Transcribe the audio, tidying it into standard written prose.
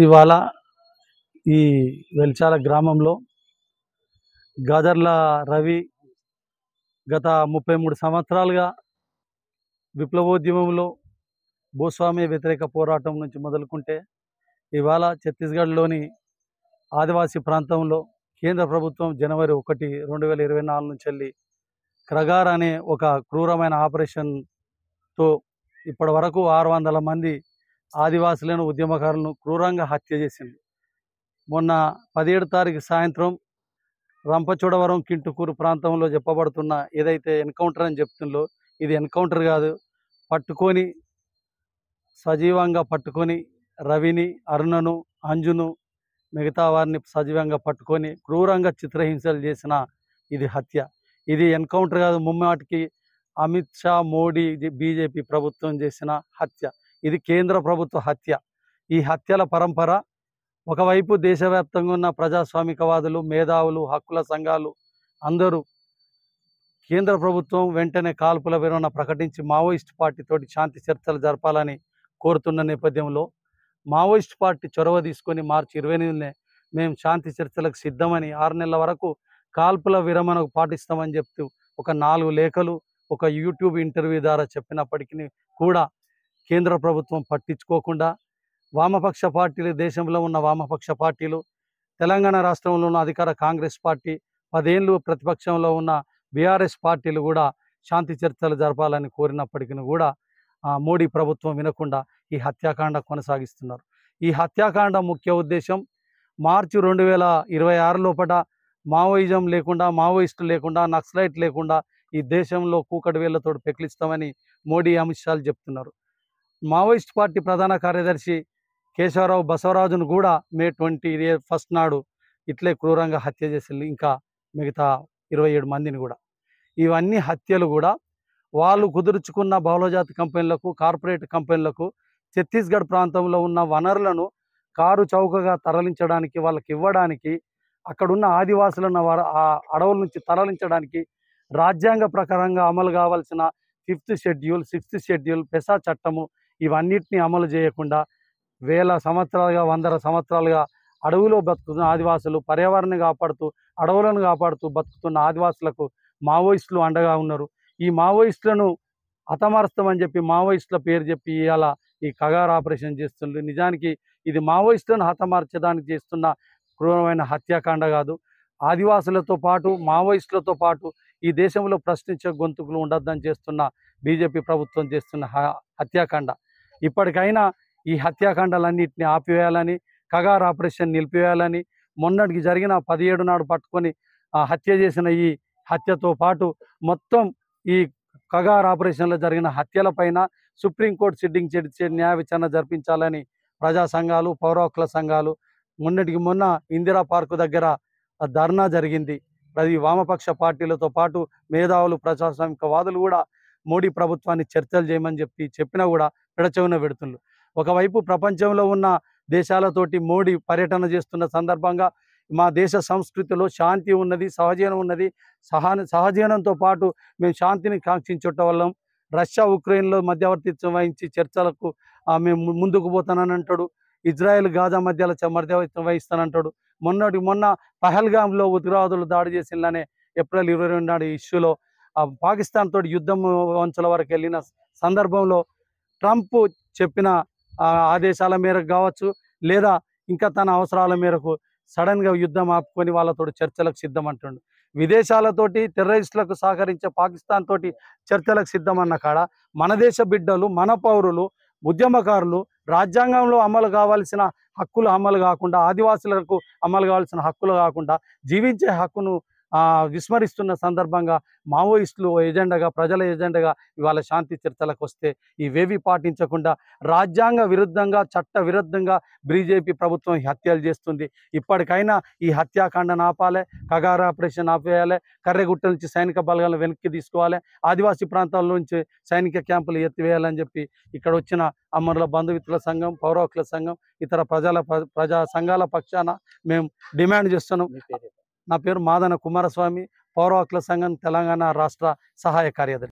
ఇవాళ ఈ వెల్చాల గ్రామంలో గదర్ల రవి గత 33 సంవత్సరాలుగా విప్లవోద్యమంలో భూస్వామ్య వ్యతిరేక పోరాటం నుంచి మొదలుకుంటే ఇవాళ ఛత్తీస్గఢ్లోని ఆదివాసీ ప్రాంతంలో కేంద్ర ప్రభుత్వం జనవరి 1, 2024 నుంచి వెళ్ళి క్రగార్ అనే ఒక క్రూరమైన ఆపరేషన్తో ఇప్పటి వరకు 600 మంది ఆదివాసులను ఉద్యమకారులను క్రూరంగా హత్య చేసింది. మొన్న 17 తారీఖు సాయంత్రం రంపచోడవరం కింటుకూరు ప్రాంతంలో చెప్పబడుతున్న ఏదైతే ఎన్కౌంటర్ అని చెప్తుందో ఇది ఎన్కౌంటర్ కాదు, సజీవంగా పట్టుకొని రవిని, అరుణను, అంజును మిగతా వారిని సజీవంగా పట్టుకొని క్రూరంగా చిత్రహింసలు చేసిన ఇది హత్య. ఇది ఎన్కౌంటర్ కాదు, ముమ్మాటికి అమిత్ షా, మోడీ, బీజేపీ ప్రభుత్వం చేసిన హత్య. ఇది కేంద్ర ప్రభుత్వ హత్య. ఈ హత్యల పరంపర ఒకవైపు దేశవ్యాప్తంగా ఉన్న ప్రజాస్వామికవాదులు, మేధావులు, హక్కుల సంఘాలు అందరూ కేంద్ర ప్రభుత్వం వెంటనే కాల్పుల విరమణ ప్రకటించి మావోయిస్ట్ పార్టీతోటి శాంతి చర్చలు జరపాలని కోరుతున్న నేపథ్యంలో మావోయిస్ట్ పార్టీ చొరవ తీసుకొని మార్చి 28నే మేము శాంతి చర్చలకు సిద్ధమని 6 నెలల వరకు కాల్పుల విరమణకు పాటిస్తామని చెప్తూ ఒక 4 లేఖలు ఒక యూట్యూబ్ ఇంటర్వ్యూ ద్వారా చెప్పినప్పటికీ కూడా కేంద్ర ప్రభుత్వం పట్టించుకోకుండా వామపక్ష పార్టీలు, దేశంలో ఉన్న వామపక్ష పార్టీలు, తెలంగాణ రాష్ట్రంలో ఉన్న అధికార కాంగ్రెస్ పార్టీ, 10 ఏళ్ళు ప్రతిపక్షంలో ఉన్న బీఆర్ఎస్ పార్టీలు కూడా శాంతి చర్చలు జరపాలని కోరినప్పటికీ కూడా మోడీ ప్రభుత్వం వినకుండా ఈ హత్యాకాండ కొనసాగిస్తున్నారు. ఈ హత్యాకాండ ముఖ్య ఉద్దేశం మార్చి 2026 లోపల మావోయిజం లేకుండా, మావోయిస్టు లేకుండా, నక్సలైట్ లేకుండా ఈ దేశంలో కూకటి వేళ్లతో పెకిలిస్తామని మోడీ, అమిత్ షాలు చెప్తున్నారు. మావోయిస్ట్ పార్టీ ప్రధాన కార్యదర్శి కేశవరావు బసవరాజును కూడా మే 21 నాడు ఇట్లే క్రూరంగా హత్య చేసింది. ఇంకా మిగతా 27 మందిని కూడా. ఇవన్నీ హత్యలు కూడా వాళ్ళు కుదుర్చుకున్న బహుళజాతి కంపెనీలకు, కార్పొరేట్ కంపెనీలకు ఛత్తీస్గఢ్ ప్రాంతంలో ఉన్న వనరులను కారు చౌకగా తరలించడానికి, వాళ్ళకి ఇవ్వడానికి, అక్కడున్న ఆదివాసులను ఆ అడవుల నుంచి తరలించడానికి రాజ్యాంగ ప్రకారంగా అమలు కావాల్సిన 5th షెడ్యూల్, 6th షెడ్యూల్, పెసా చట్టము ఇవన్నిటిని అమలు చేయకుండా వేల సంవత్సరాలుగా, 100 సంవత్సరాలుగా అడవిలో బతుకుతున్న ఆదివాసులు, పర్యావరణాన్ని కాపాడుతూ, అడవులను కాపాడుతూ బతుకుతున్న ఆదివాసులకు మావోయిస్టులు అండగా ఉన్నారు. ఈ మావోయిస్టులను హతమారుస్తామని చెప్పి మావోయిస్టుల పేరు చెప్పి ఇవాళ ఈ కగార్ ఆపరేషన్ చేస్తుంది. నిజానికి ఇది మావోయిస్టులను హతమార్చడానికి చేస్తున్న క్రూరమైన హత్యాకాండ కాదు. ఆదివాసులతో పాటు, మావోయిస్టులతో పాటు ఈ దేశంలో ప్రశ్నించే గొంతుకులు ఉండొద్దని చేస్తున్న బీజేపీ ప్రభుత్వం చేస్తున్న హత్యాకాండ. ఇప్పటికైనా ఈ హత్యాకాండాలన్నింటినీ ఆపివేయాలని, కగార్ ఆపరేషన్ నిలిపివేయాలని, మొన్నటికి జరిగిన 17 నాడు పట్టుకొని హత్య చేసిన ఈ హత్యతో పాటు మొత్తం ఈ కగార్ ఆపరేషన్లో జరిగిన హత్యలపైన సుప్రీంకోర్టు సిట్టింగ్ చేసి న్యాయ విచారణ జరిపించాలని ప్రజా సంఘాలు, పౌర హక్కుల సంఘాలు మొన్న ఇందిరా పార్కు దగ్గర ధర్నా జరిగింది. అది వామపక్ష పార్టీలతో పాటు మేధావులు, ప్రజాస్వామికవాదులు కూడా మోడీ ప్రభుత్వాన్ని చర్చలు చేయమని చెప్పినా కూడా పెడచెవిన పెడుతున్నారు. ఒకవైపు ప్రపంచంలో ఉన్న దేశాలతోటి మోడీ పర్యటన చేస్తున్న సందర్భంగా మా దేశ సంస్కృతిలో శాంతి ఉన్నది, సహజీవనం ఉన్నది, సహజీవనంతో పాటు మేము శాంతిని కాంక్షించటం వల్ల రష్యా, ఉక్రెయిన్లో మధ్యవర్తిత్వం వహించి చర్చలకు మేము ముందుకు పోతానని అంటాడు. ఇజ్రాయెల్, గాజా మధ్యలో మధ్యవర్తిత్వం వహిస్తానంటాడు. మొన్న పహల్గామ్లో ఉగ్రవాదులు దాడి చేసిందనే ఏప్రిల్ 22 నాడు ఇష్యూలో పాకిస్తాన్ తోటి యుద్ధం వంచుల వరకు వెళ్ళిన సందర్భంలో ట్రంప్ చెప్పిన ఆదేశాల మేరకు కావచ్చు, లేదా ఇంకా తన అవసరాల మేరకు సడన్గా యుద్ధం ఆపుకొని వాళ్ళతో చర్చలకు సిద్ధం అంటుండు. విదేశాలతోటి టెర్రరిస్టులకు సహకరించే పాకిస్తాన్ తోటి చర్చలకు సిద్ధమన్న కాడ మన దేశ బిడ్డలు, మన పౌరులు, ఉద్యమకారులు రాజ్యాంగంలో అమలు కావాల్సిన హక్కులు అమలు కాకుండా, ఆదివాసులకు అమలు కావాల్సిన హక్కులు కాకుండా జీవించే హక్కును విస్మరిస్తున్న సందర్భంగా మావోయిస్టులు ఎజెండాగా, ప్రజల ఎజెండాగా ఇవాళ శాంతి చర్చలకు వస్తే ఇవేవి పాటించకుండా రాజ్యాంగ విరుద్ధంగా, చట్ట విరుద్ధంగా బీజేపీ ప్రభుత్వం హత్యలు చేస్తుంది. ఇప్పటికైనా ఈ హత్యాకాండను ఆపాలి, కగార్ ఆపరేషన్ ఆపేయాలి, కర్రెగుట్ట నుంచి సైనిక బలగాలను వెనక్కి తీసుకోవాలి, ఆదివాసీ ప్రాంతాల నుంచి సైనిక క్యాంపులు ఎత్తివేయాలని చెప్పి ఇక్కడ వచ్చిన అమరుల బంధుమిత్రుల సంఘం, పౌర హక్కుల సంఘం, ఇతర ప్రజా సంఘాల పక్షాన మేము డిమాండ్ చేస్తున్నాం. నా పేరు మాదన కుమారస్వామి, పౌర హక్కుల సంఘం తెలంగాణ రాష్ట్ర సహాయ కార్యదర్శి.